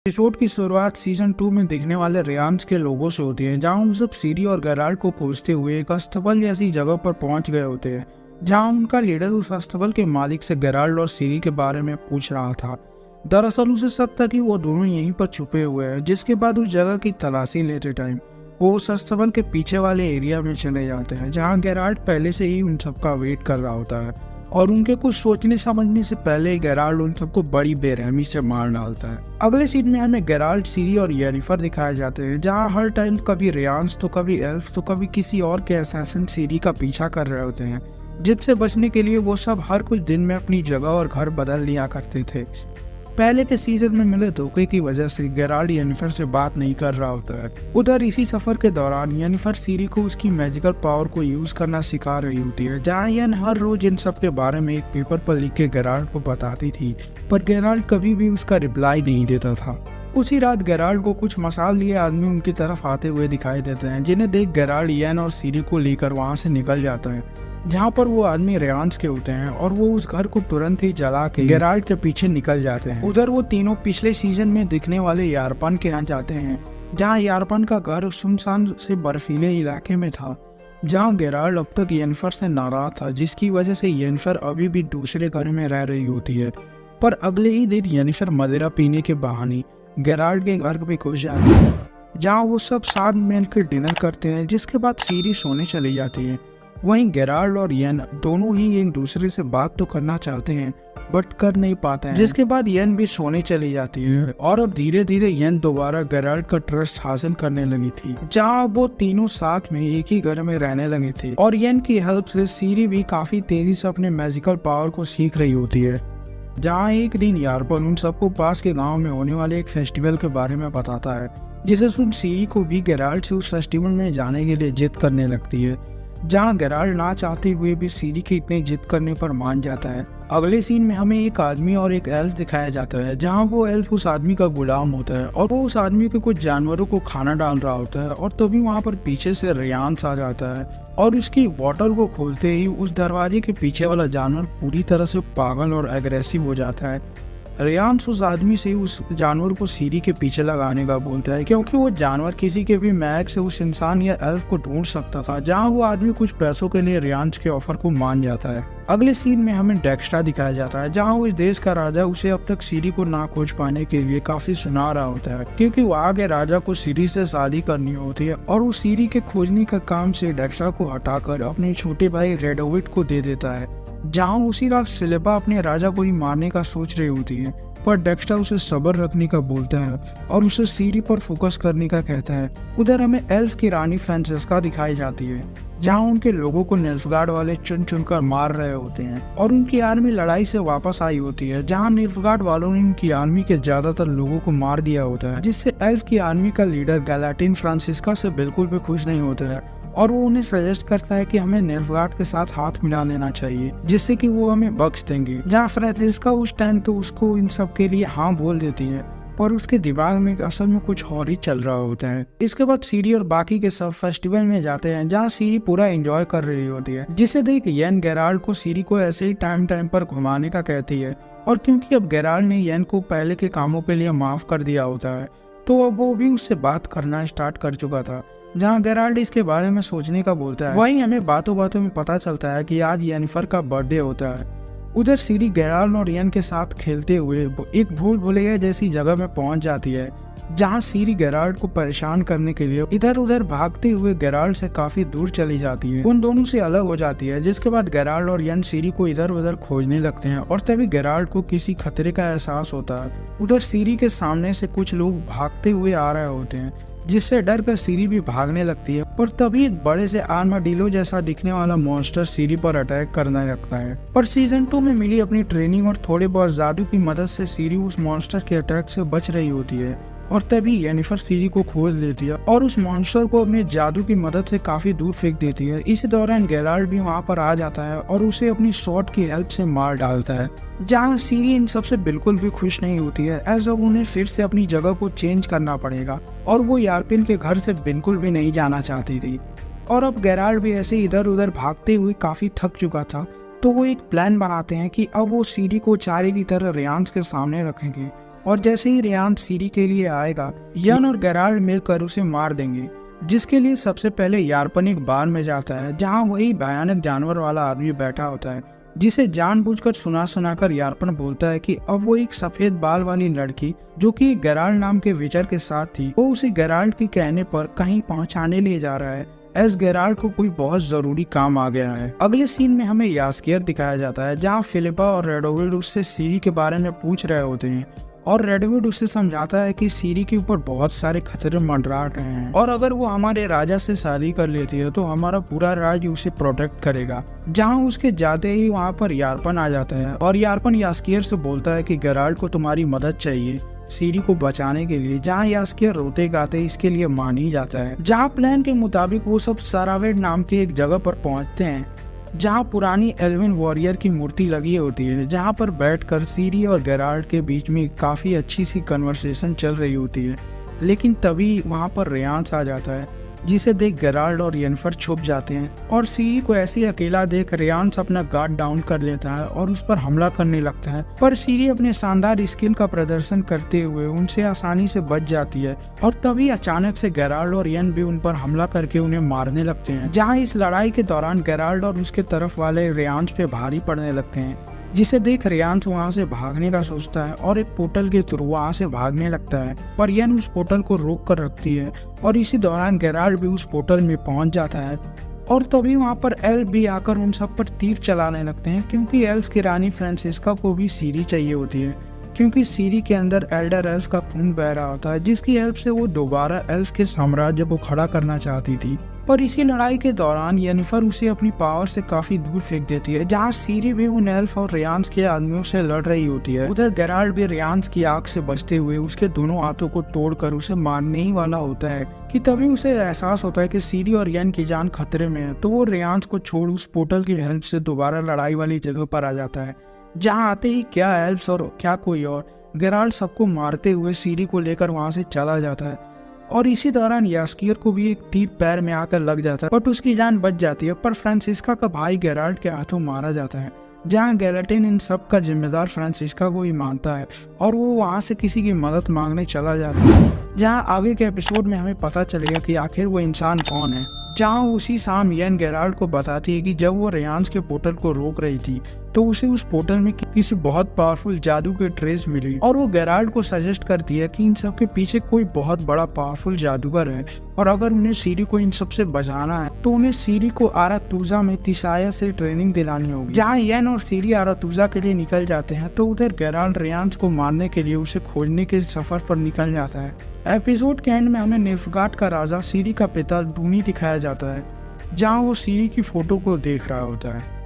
Episode की शुरुआत season 2 में दिखने वाले रेयांस के लोगों से होती है, जहां हम सब सीरी और गेराल्ड को खोजते हुए एक अस्तबल जैसी जगह पर पहुंच गए होते हैं, जहां उनका लीडर उस अस्तबल के मालिक से गेराल्ड और सीरी के बारे में पूछ रहा था। दरअसल उसे शक था कि वो दोनों यहीं पर छुपे हुए हैं, जिसके बाद उस जगह की तलाशी लेते टाइम वो उस अस्तबल के पीछे वाले एरिया में चले जाते हैं, जहाँ गेराल्ड पहले से ही उन सबका वेट कर रहा होता है और उनके कुछ सोचने समझने से पहले गेराल्ड उन सबको बड़ी बेरहमी से मार डालता है। अगले सीन में हमें गेराल्ड, सीरी और येनिफर दिखाए जाते हैं, जहाँ हर टाइम कभी रेयांस तो कभी एल्फ तो कभी किसी और के असैसिन सीरी का पीछा कर रहे होते हैं, जिससे बचने के लिए वो सब हर कुछ दिन में अपनी जगह और घर बदल लिया करते थे। पहले के सीजन में मिले धोखे की वजह से गेराल्ड येनिफर से बात नहीं कर रहा होता है। उधर इसी सफर के दौरान येनिफर सीरी को उसकी मैजिकल पावर को यूज करना सिखा रही होती है, जहाँ येन हर रोज इन सब के बारे में एक पेपर पर लिख के गेराल्ड को बताती थी, पर गेराल्ड कभी भी उसका रिप्लाई नहीं देता था। उसी रात गेराल्ड को कुछ मसाल लिए आदमी उनकी तरफ आते हुए दिखाई देते हैं, जिन्हें देख गेराल्ड येन और सीरी को लेकर वहाँ से निकल जाता है, जहाँ पर वो आदमी रेयांस के होते हैं और वो उस घर को तुरंत ही जला के गेराल्ड के पीछे निकल जाते हैं। उधर वो तीनों पिछले सीजन में दिखने वाले यारपन के यहाँ जाते हैं, जहाँ यारपन का घर सुनसान से बर्फीले इलाके में था, जहाँ गेराल्ड अब तक येनिफर से नाराज था, जिसकी वजह से येनिफर अभी भी दूसरे घर में रह रही होती है। पर अगले ही दिन येनिफर मदिरा पीने के बहाने गेराल्ड के घर पे घुस जाती है, जहाँ वो सब साथ मिलकर डिनर करते हैं, जिसके बाद सीरी सोने चली जाती है। वहीं गेराल्ड और येन दोनों ही एक दूसरे से बात तो करना चाहते हैं बट कर नहीं पाते हैं, जिसके बाद येन भी सोने चली जाती है और अब धीरे धीरे येन दोबारा गेराल्ड का ट्रस्ट हासिल करने लगी थी, जहाँ वो तीनों साथ में एक ही घर में रहने लगे थे और येन की हेल्प से सीरी भी काफी तेजी से अपने मैजिकल पावर को सीख रही होती है। जहाँ एक दिन यारपन उन सबको पास के गाँव में होने वाले एक फेस्टिवल के बारे में बताता है, जिसे सुन सीरी को भी गेराल्ड से उस फेस्टिवल में जाने के लिए जिद करने लगती है, जहाँ गेराल्ड ना चाहते हुए भी सीरी के इतने जिद करने पर मान जाता है। अगले सीन में हमें एक आदमी और एक एल्फ दिखाया जाता है, जहाँ वो एल्फ उस आदमी का गुलाम होता है और वो उस आदमी के कुछ जानवरों को खाना डाल रहा होता है, और तभी वहाँ पर पीछे से रेयांस आ जाता है और उसकी बॉटल को खोलते ही उस दरवाजे के पीछे वाला जानवर पूरी तरह से पागल और एग्रेसिव हो जाता है। रेयांस उस आदमी से उस जानवर को सीरी के पीछे लगाने का बोलता है, क्योंकि वो जानवर किसी के भी महक से उस इंसान या एल्फ को ढूंढ सकता था, जहां वो आदमी कुछ पैसों के लिए रेयांस के ऑफर को मान जाता है। अगले सीन में हमें डेक्स्ट्रा दिखाया जाता है, जहां उस देश का राजा उसे अब तक सीरी को ना खोज पाने के लिए काफी सुना रहा होता है, क्योंकि वहाँ के राजा को सीरी से शादी करनी होती है और वो सीरी के खोजने का काम से डेक्स्ट्रा को हटाकर अपने छोटे भाई रेडोविट को दे देता है, जहाँ उसी रात सिलेबा अपने राजा को ही मारने का सोच रही होती है, पर डेक्स्ट्रा उसे सब्र रखने का बोलता है और उसे सीरी पर फोकस करने का कहता है। उधर हमें एल्फ की रानी फ्रांसेस्का दिखाई जाती है, जहाँ उनके लोगों को निल्फगार्ड वाले चुन चुनकर मार रहे होते हैं और उनकी आर्मी लड़ाई से वापस आई होती है, जहाँ निल्फगार्ड वालों ने उनकी आर्मी के ज्यादातर लोगों को मार दिया होता है, जिससे एल्फ की आर्मी का लीडर गैलाटिन फ्रांसिस्का से बिल्कुल भी खुश नहीं होता है और वो उन्हें सजेस्ट करता है कि हमें निल्फगार्ड के साथ हाथ मिला लेना चाहिए, जिससे कि वो हमें बख्श देंगे। जहाँ फ्रांसिस्का उस टाइम तो उसको इन सब के लिए हाँ बोल देती है, पर उसके दिमाग में असल में कुछ और ही चल रहा होता है। इसके बाद सीरी और बाकी के सब फेस्टिवल में जाते हैं, जहाँ सीरी पूरा एंजॉय कर रही होती है, जिसे देख येन गेराल्ड को सीरी को ऐसे ही टाइम टाइम पर घुमाने का कहती है, और क्योंकि अब गेराल्ड ने येन को पहले के कामों के लिए माफ कर दिया होता है, तो अब वो भी उससे बात करना स्टार्ट कर चुका था, जहाँ गेराल्ड इसके बारे में सोचने का बोलता है। वहीं हमें बातों बातों में पता चलता है कि आज येनिफर का बर्थडे होता है। उधर सीरी गेराल्ड और येन के साथ खेलते हुए एक भूल भुलैया जैसी जगह में पहुंच जाती है, जहाँ सीरी गेराल्ड को परेशान करने के लिए इधर उधर भागते हुए गेराल्ड से काफी दूर चली जाती है, उन दोनों से अलग हो जाती है, जिसके बाद गेराल्ड और येन सीरी को इधर उधर खोजने लगते हैं और तभी गेराल्ड को किसी खतरे का एहसास होता है। उधर सीरी के सामने से कुछ लोग भागते हुए आ रहे होते हैं, जिससे डर कर सीरी भी भागने लगती है, पर तभी एक बड़े से आर्माडिलो जैसा दिखने वाला मॉन्स्टर सीरी पर अटैक करने लगता है। पर सीजन 2 में मिली अपनी ट्रेनिंग और थोड़े बहुत जादू की मदद से सीरी उस मॉन्स्टर के अटैक से बच रही होती है, और तभी येनिफर सीरी को खोज लेती है और उस मॉन्स्टर को अपने जादू की मदद से काफी दूर फेंक देती है। इसी दौरान गेराल्ड भी वहाँ पर आ जाता है और उसे अपनी शॉट की हेल्प से मार डालता है, जहाँ सीरी इन सबसे बिल्कुल भी खुश नहीं होती है, ऐसा उन्हें फिर से अपनी जगह को चेंज करना पड़ेगा और वो यारपिन के घर से बिल्कुल भी नहीं जाना चाहती थी। और अब गेराल्ड भी ऐसे इधर उधर भागते हुए काफी थक चुका था, तो वो एक प्लान बनाते हैं कि अब वो सीरी को चारे की तरह रेयांस के सामने रखेंगे और जैसे ही रेयान सीरी के लिए आएगा, यन और गेराल्ड मिलकर उसे मार देंगे, जिसके लिए सबसे पहले यार्पन एक बार में जाता है जहाँ वही भयानक जानवर वाला आदमी बैठा होता है, जिसे जानबूझकर सुनाकर यार्पन बोलता है कि अब वो एक सफेद बाल वाली लड़की जो कि गेराल्ड नाम के विचर के साथ थी, वो उसे गेराल्ड के कहने पर कहीं पहुंचाने ले जा रहा है, एस गेराल्ड को कोई बहुत जरूरी काम आ गया है। अगले सीन में हमें यास्कियर दिखाया जाता है जहाँ फिलिपा और रेडोविड उससे सीरी के बारे में पूछ रहे होते हैं और रेडोविड उसे समझाता है कि सीरी के ऊपर बहुत सारे खतरे मंडरा रहे हैं और अगर वो हमारे राजा से शादी कर लेती है तो हमारा पूरा राज्य उसे प्रोटेक्ट करेगा। जहां उसके जाते ही वहां पर यार्पन आ जाता है और यार्पन यास्कियर से बोलता है कि गेराल्ड को तुम्हारी मदद चाहिए सीरी को बचाने के लिए, जहाँ यास्कियर रोते गाते इसके लिए मान ही जाता है। जहाँ प्लान के मुताबिक वो सब सारावेड नाम की एक जगह पर पहुंचते हैं जहाँ पुरानी एल्विन वॉरियर की मूर्ति लगी होती है, जहाँ पर बैठकर सीरी और गेराल्ड के बीच में काफ़ी अच्छी सी कन्वर्सेशन चल रही होती है। लेकिन तभी वहाँ पर रेयांस आ जाता है, जिसे देख गेराल्ड और येनिफर छुप जाते हैं और सीरी को ऐसे अकेला देख रेयांस अपना गार्ड डाउन कर लेता है और उस पर हमला करने लगता है, पर सीरी अपने शानदार स्किल का प्रदर्शन करते हुए उनसे आसानी से बच जाती है और तभी अचानक से गेराल्ड और येन भी उन पर हमला करके उन्हें मारने लगते हैं। जहाँ इस लड़ाई के दौरान गेराल्ड और उसके तरफ वाले रेयांस पे भारी पड़ने लगते हैं, जिसे देख रेयांस वहां से भागने का सोचता है और एक पोर्टल के थ्रू वहां से भागने लगता है, पर येन उस पोर्टल को रोक कर रखती है और इसी दौरान गेराल्ड भी उस पोर्टल में पहुंच जाता है और तभी वहां पर एल्फ भी आकर उन सब पर तीर चलाने लगते हैं, क्योंकि एल्फ की रानी फ्रांसिस्का को भी सीरी चाहिए होती है, क्योंकि सीरी के अंदर एल्डर एल्फ का खून बह रहा होता है, जिसकी हेल्प से वो दोबारा एल्फ के साम्राज्य को खड़ा करना चाहती थी। पर इसी लड़ाई के दौरान येनिफर उसे अपनी पावर से काफी दूर फेंक देती है, जहाँ सीरी भी उन एल्फ और रेयांस के आदमियों से लड़ रही होती है। उधर गेराल्ड भी रेयांस की आग से बचते हुए उसके दोनों हाथों को तोड़कर उसे मारने ही वाला होता है कि तभी उसे एहसास होता है कि सीरी और येन की जान खतरे में है, तो वो रेयांस को छोड़ उस पोर्टल की हेल्प से दोबारा लड़ाई वाली जगह पर आ जाता है। जहाँ आते ही क्या एल्फ्स और क्या कोई और, गेराल्ड सबको मारते हुए सीरी को लेकर वहां से चला जाता है और इसी दौरान यास्कियर को भी एक तीर पैर में आकर लग जाता है, बट उसकी जान बच जाती है। पर फ्रांसिस्का का भाई गेराल्ड के हाथों मारा जाता है, जहाँ गैलेटिन इन सब का जिम्मेदार फ्रांसिस्का को ही मानता है और वो वहाँ से किसी की मदद मांगने चला जाता है। जहाँ आगे के एपिसोड में हमें पता चलेगा कि आखिर वो इंसान कौन है। जहाँ उसी शाम येन गेराल्ड को बताती है कि जब वो रेयांस के पोर्टल को रोक रही थी तो उसे उस पोर्टल में किसी बहुत पावरफुल जादू के ट्रेस मिली और वो गेराल्ड को सजेस्ट करती है कि इन सब के पीछे कोई बहुत बड़ा पावरफुल जादूगर है और अगर उन्हें सीरी को इन सब से बचाना है तो उन्हें सीरी को आरातूजा में तिसाया से ट्रेनिंग दिलानी होगी। जहाँ येन और सीरी आरातूजा के लिए निकल जाते हैं तो उधर गेराल्ड रेयांस को मारने के लिए उसे खोजने के सफर पर निकल जाता है। एपिसोड के एंड में हमें निल्फगार्ड का राजा सीरी का पिता डूनी दिखाया जाता है, जहाँ वो सीरी की फोटो को देख रहा होता है।